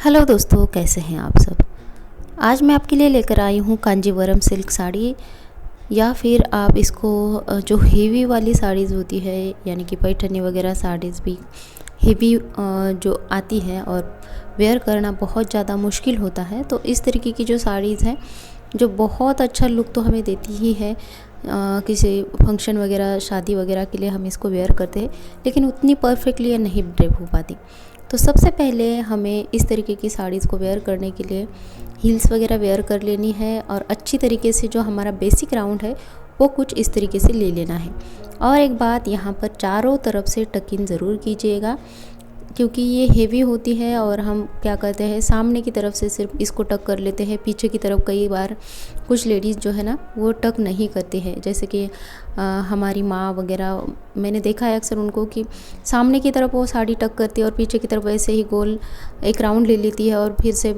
Hello दोस्तों, कैसे हैं आप सब। आज मैं आपके लिए लेकर आई हूँ कांजीवरम सिल्क साड़ी, या फिर आप इसको जो हेवी वाली साड़ीज़ होती है यानी कि पैठनी वगैरह साड़ीज़ भी हेवी जो आती है और वेयर करना बहुत ज़्यादा मुश्किल होता है, तो इस तरीके की जो साड़ीज़ हैं जो बहुत अच्छा लुक तो हमें देती ही है। किसी फंक्शन वगैरह शादी वगैरह के लिए हम इसको वेयर करते हैं, लेकिन उतनी परफेक्टली नहीं ड्रेप हो पाती। तो सबसे पहले हमें इस तरीके की साड़ीज़ को वेयर करने के लिए हील्स वगैरह वेयर कर लेनी है, और अच्छी तरीके से जो हमारा बेसिक राउंड है वो कुछ इस तरीके से ले लेना है। और एक बात, यहाँ पर चारों तरफ से टक इन ज़रूर कीजिएगा, क्योंकि ये हेवी होती है और हम क्या करते हैं सामने की तरफ से सिर्फ इसको टक कर लेते हैं, पीछे की तरफ कई बार कुछ लेडीज़ जो है ना वो टक नहीं करती है। जैसे कि हमारी माँ वगैरह, मैंने देखा है अक्सर उनको कि सामने की तरफ वो साड़ी टक करती है और पीछे की तरफ ऐसे ही गोल एक राउंड ले लेती है और फिर से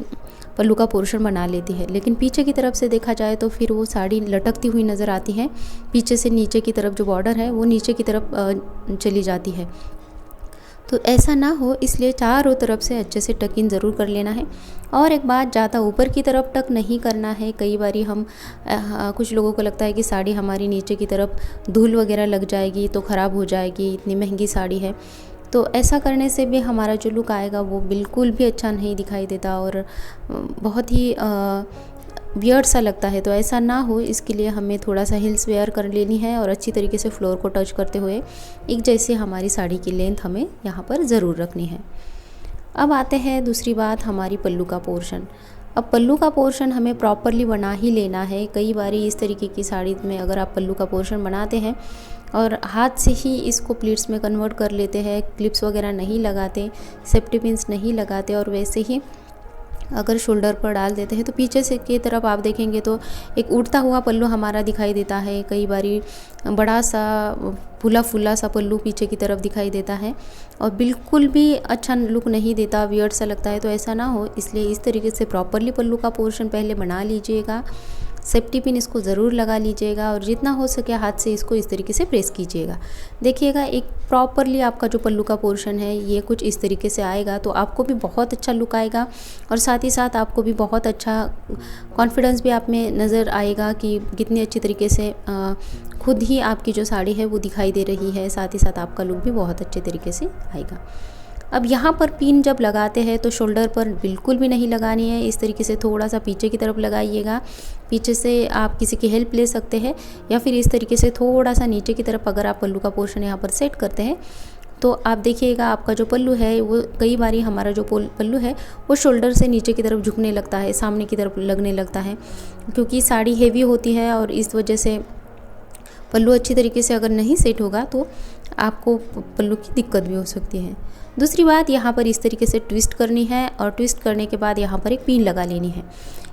पल्लू का पोर्शन बना लेती है। लेकिन पीछे की तरफ से देखा जाए तो फिर वो साड़ी लटकती हुई नज़र आती है, पीछे से नीचे की तरफ जो बॉर्डर है वो नीचे की तरफ चली जाती है। तो ऐसा ना हो, इसलिए चारों तरफ से अच्छे से टक इन ज़रूर कर लेना है। और एक बात, ज़्यादा ऊपर की तरफ टक नहीं करना है। कई बारी हम कुछ लोगों को लगता है कि साड़ी हमारी नीचे की तरफ धूल वगैरह लग जाएगी तो ख़राब हो जाएगी, इतनी महंगी साड़ी है। तो ऐसा करने से भी हमारा जो लुक आएगा वो बिल्कुल भी अच्छा नहीं दिखाई देता और बहुत ही वियर्ड सा लगता है। तो ऐसा ना हो, इसके लिए हमें थोड़ा सा हिल्स वेयर कर लेनी है और अच्छी तरीके से फ्लोर को टच करते हुए एक जैसे हमारी साड़ी की लेंथ हमें यहाँ पर ज़रूर रखनी है। अब आते हैं दूसरी बात, हमारी पल्लू का पोर्शन। अब पल्लू का पोर्शन हमें प्रॉपरली बना ही लेना है। कई बारी इस तरीके की साड़ी में अगर आप पल्लू का पोर्शन बनाते हैं और हाथ से ही इसको प्लीट्स में कन्वर्ट कर लेते हैं, क्लिप्स वगैरह नहीं लगाते, सेफ्टी पिन्स नहीं लगाते और वैसे ही अगर शोल्डर पर डाल देते हैं तो पीछे से की तरफ आप देखेंगे तो एक उड़ता हुआ पल्लू हमारा दिखाई देता है। कई बारी बड़ा सा फूला फूला सा पल्लू पीछे की तरफ दिखाई देता है और बिल्कुल भी अच्छा लुक नहीं देता, वियर्ड सा लगता है। तो ऐसा ना हो, इसलिए इस तरीके से प्रॉपरली पल्लू का पोर्शन पहले बना लीजिएगा। सेफ्टी पिन इसको ज़रूर लगा लीजिएगा और जितना हो सके हाथ से इसको इस तरीके से प्रेस कीजिएगा। देखिएगा एक प्रॉपरली आपका जो पल्लू का पोर्शन है ये कुछ इस तरीके से आएगा, तो आपको भी बहुत अच्छा लुक आएगा और साथ ही साथ आपको भी बहुत अच्छा कॉन्फिडेंस भी आप में नज़र आएगा कि कितनी अच्छी तरीके से खुद ही आपकी जो साड़ी है वो दिखाई दे रही है। साथ ही साथ आपका लुक भी बहुत अच्छे तरीके से आएगा। अब यहाँ पर पिन जब लगाते हैं तो शोल्डर पर बिल्कुल भी नहीं लगानी है, इस तरीके से थोड़ा सा पीछे की तरफ लगाइएगा। पीछे से आप किसी की हेल्प ले सकते हैं या फिर इस तरीके से थोड़ा सा नीचे की तरफ अगर आप पल्लू का पोर्शन यहाँ पर सेट करते हैं तो आप देखिएगा आपका जो पल्लू है वो कई बारी हमारा जो पल्लू है वो शोल्डर से नीचे की तरफ झुकने लगता है, सामने की तरफ लगने लगता है, क्योंकि साड़ी हेवी होती है और इस वजह से पल्लू अच्छी तरीके से अगर नहीं सेट होगा तो आपको पल्लू की दिक्कत भी हो सकती है। दूसरी बात, यहाँ पर इस तरीके से ट्विस्ट करनी है और ट्विस्ट करने के बाद यहाँ पर एक पिन लगा लेनी है।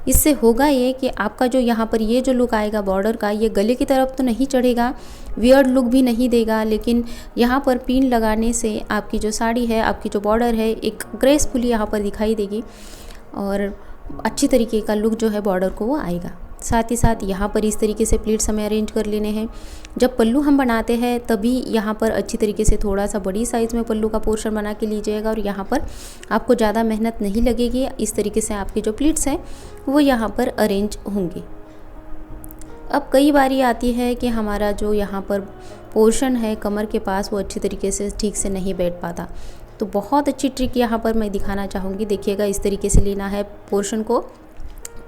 इससे होगा ये कि आपका जो यहाँ पर ये जो लुक आएगा बॉर्डर का, ये गले की तरफ तो नहीं चढ़ेगा, वियर्ड लुक भी नहीं देगा, लेकिन यहाँ पर पिन लगाने से आपकी जो साड़ी है, आपकी जो बॉर्डर है एक ग्रेसफुली यहाँ पर दिखाई देगी और अच्छी तरीके का लुक जो है बॉर्डर को वो आएगा। साथ ही साथ यहाँ पर इस तरीके से प्लीट्स हमें अरेंज कर लेने हैं। जब पल्लू हम बनाते हैं तभी यहाँ पर अच्छी तरीके से थोड़ा सा बड़ी साइज़ में पल्लू का पोर्शन बना के लीजिएगा और यहाँ पर आपको ज़्यादा मेहनत नहीं लगेगी। इस तरीके से आपकी जो प्लीट्स हैं वो यहाँ पर अरेंज होंगी। अब कई बारी आती है कि हमारा जो यहाँ पर पोर्शन है कमर के पास वो अच्छी तरीके से ठीक से नहीं बैठ पाता, तो बहुत अच्छी ट्रिक यहाँ पर मैं दिखाना चाहूँगी। देखिएगा इस तरीके से लेना है पोर्शन को,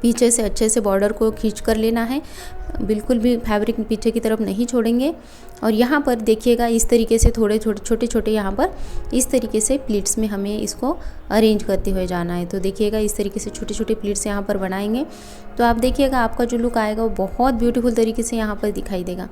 पीछे से अच्छे से बॉर्डर को खींच कर लेना है, बिल्कुल भी फैब्रिक पीछे की तरफ नहीं छोड़ेंगे। और यहाँ पर देखिएगा इस तरीके से थोड़े छोटे छोटे यहाँ पर इस तरीके से प्लीट्स में हमें इसको अरेंज करते हुए जाना है। तो देखिएगा इस तरीके से छोटे छोटे प्लीट्स यहाँ पर बनाएंगे तो आप देखिएगा आपका जो लुक आएगा वो बहुत ब्यूटीफुल तरीके से यहाँ पर दिखाई देगा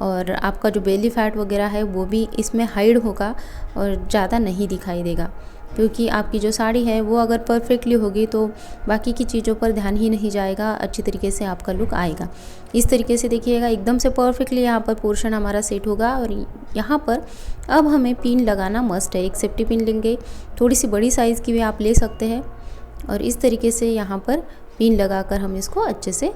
और आपका जो बेली फैट वगैरह है वो भी इसमें हाइड होगा और ज़्यादा नहीं दिखाई देगा, क्योंकि आपकी जो साड़ी है वो अगर परफेक्टली होगी तो बाकी की चीज़ों पर ध्यान ही नहीं जाएगा, अच्छी तरीके से आपका लुक आएगा। इस तरीके से देखिएगा एकदम से परफेक्टली यहाँ पर पोर्शन हमारा सेट होगा और यहाँ पर अब हमें पिन लगाना मस्ट है। एक सेफ्टी पिन लेंगे, थोड़ी सी बड़ी साइज़ की भी आप ले सकते हैं और इस तरीके से यहाँ पर पिन लगाकर हम इसको अच्छे से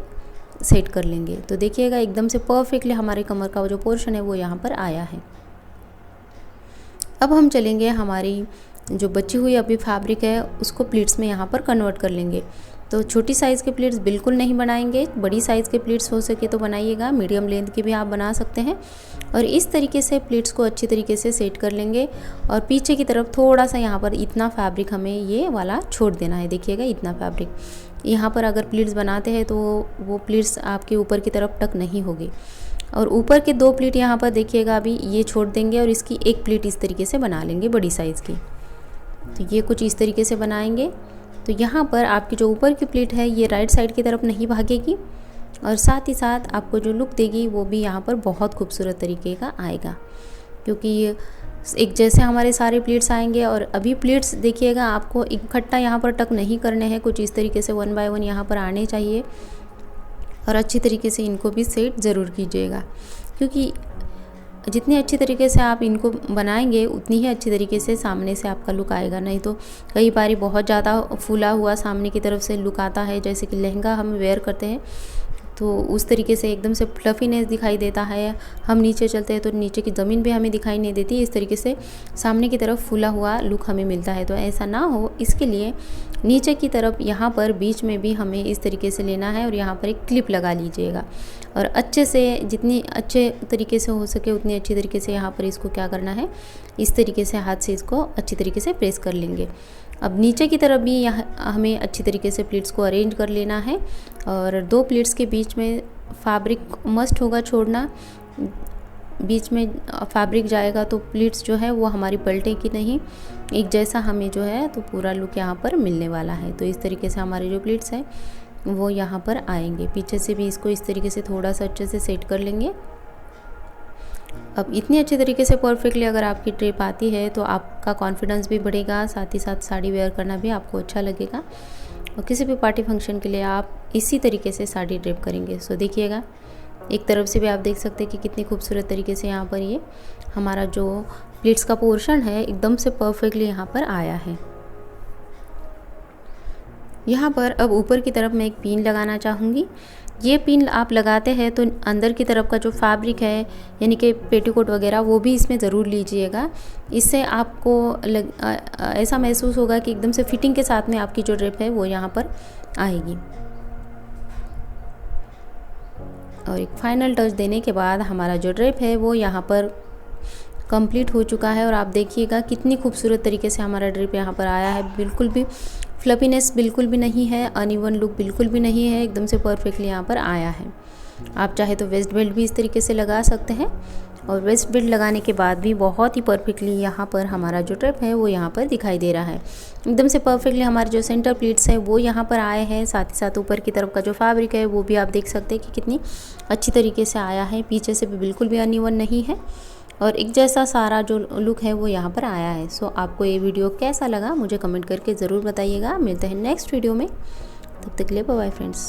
सेट कर लेंगे। तो देखिएगा एकदम से परफेक्टली हमारे कमर का जो पोर्शन है वो यहाँ पर आया है। अब हम चलेंगे हमारी जो बची हुई अभी फैब्रिक है उसको प्लीट्स में यहाँ पर कन्वर्ट कर लेंगे। तो छोटी साइज़ के प्लीट्स बिल्कुल नहीं बनाएंगे, बड़ी साइज़ के प्लीट्स हो सके तो बनाइएगा, मीडियम लेंथ की भी आप बना सकते हैं। और इस तरीके से प्लीट्स को अच्छी तरीके से सेट कर लेंगे और पीछे की तरफ थोड़ा सा यहाँ पर इतना फैब्रिक हमें ये वाला छोड़ देना है। देखिएगा इतना फैब्रिक यहाँ पर अगर प्लीट्स बनाते हैं तो वो प्लीट्स आपके ऊपर की तरफ टक नहीं होगी। और ऊपर के 2 प्लीट यहाँ पर देखिएगा अभी ये छोड़ देंगे और इसकी एक प्लीट इस तरीके से बना लेंगे बड़ी साइज़ की। तो ये कुछ इस तरीके से बनाएंगे। तो यहाँ पर आपकी जो ऊपर की प्लीट है ये राइट साइड की तरफ नहीं भागेगी और साथ ही साथ आपको जो लुक देगी वो भी यहाँ पर बहुत खूबसूरत तरीके का आएगा, क्योंकि एक जैसे हमारे सारे प्लीट्स आएंगे। और अभी प्लीट्स देखिएगा आपको इकट्ठा यहाँ पर टक नहीं करने हैं, कुछ इस तरीके से 1 बाय 1 यहाँ पर आने चाहिए और अच्छी तरीके से इनको भी सेट ज़रूर कीजिएगा, क्योंकि जितनी अच्छी तरीके से आप इनको बनाएंगे उतनी ही अच्छी तरीके से सामने से आपका लुक आएगा। नहीं तो कई बार बहुत ज़्यादा फूला हुआ सामने की तरफ से लुक आता है, जैसे कि लहंगा हम वेयर करते हैं तो उस तरीके से एकदम से फ्लफीनेस दिखाई देता है। हम नीचे चलते हैं तो नीचे की ज़मीन भी हमें दिखाई नहीं देती, इस तरीके से सामने की तरफ फूला हुआ लुक हमें मिलता है। तो ऐसा ना हो इसके लिए नीचे की तरफ यहाँ पर बीच में भी हमें इस तरीके से लेना है और यहाँ पर एक क्लिप लगा लीजिएगा और अच्छे से जितनी अच्छे तरीके से हो सके उतनी अच्छी तरीके से यहाँ पर इसको क्या करना है, इस तरीके से हाथ से इसको अच्छी तरीके से प्रेस कर लेंगे। अब नीचे की तरफ भी यहाँ हमें अच्छी तरीके से प्लीट्स को अरेंज कर लेना है और 2 प्लीट्स के बीच में फैब्रिक मस्ट होगा छोड़ना। बीच में फैब्रिक जाएगा तो प्लीट्स जो है वो हमारी पलटेगी नहीं, एक जैसा हमें जो है तो पूरा लुक यहाँ पर मिलने वाला है। तो इस तरीके से हमारे जो प्लीट्स हैं वो यहाँ पर आएंगे। पीछे से भी इसको इस तरीके से थोड़ा सा अच्छे से सेट कर लेंगे। अब इतनी अच्छी तरीके से परफेक्टली अगर आपकी ड्रेप आती है तो आपका कॉन्फिडेंस भी बढ़ेगा, साथ ही साथ साड़ी वेयर करना भी आपको अच्छा लगेगा और किसी भी पार्टी फंक्शन के लिए आप इसी तरीके से साड़ी ड्रेप करेंगे। सो देखिएगा एक तरफ से भी आप देख सकते हैं कि कितनी खूबसूरत तरीके से यहाँ पर ये हमारा जो प्लीट्स का पोर्शन है एकदम से परफेक्टली यहाँ पर आया है। यहाँ पर अब ऊपर की तरफ मैं एक पिन लगाना चाहूँगी। ये पिन आप लगाते हैं तो अंदर की तरफ का जो फैब्रिक है यानी कि पेटीकोट वगैरह वो भी इसमें ज़रूर लीजिएगा। इससे आपको ऐसा महसूस होगा कि एकदम से फिटिंग के साथ में आपकी जो ड्रेप है वो यहाँ पर आएगी। और एक फाइनल टच देने के बाद हमारा जो ड्रेप है वो यहाँ पर कंप्लीट हो चुका है और आप देखिएगा कितनी खूबसूरत तरीके से हमारा ड्रेप यहाँ पर आया है। बिल्कुल भी फ्लफीनेस बिल्कुल भी नहीं है, अनइवन लुक बिल्कुल भी नहीं है, एकदम से परफेक्टली यहाँ पर आया है। आप चाहे तो वेस्ट बेल्ट भी इस तरीके से लगा सकते हैं और वेस्ट बेल्ट लगाने के बाद भी बहुत ही परफेक्टली यहाँ पर हमारा जो ड्रेप है वो यहाँ पर दिखाई दे रहा है। एकदम से परफेक्टली हमारे जो सेंटर प्लीट्स है वो यहाँ पर आए हैं, साथ ही साथ ऊपर की तरफ का जो फैब्रिक है वो भी आप देख सकते हैं कि कितनी अच्छी तरीके से आया है। पीछे से भी बिल्कुल भी अनइवन नहीं है और एक जैसा सारा जो लुक है वो यहाँ पर आया है। सो आपको ये वीडियो कैसा लगा मुझे कमेंट करके ज़रूर बताइएगा। मिलते हैं नेक्स्ट वीडियो में, तब तक के लिए बाय बाय फ्रेंड्स।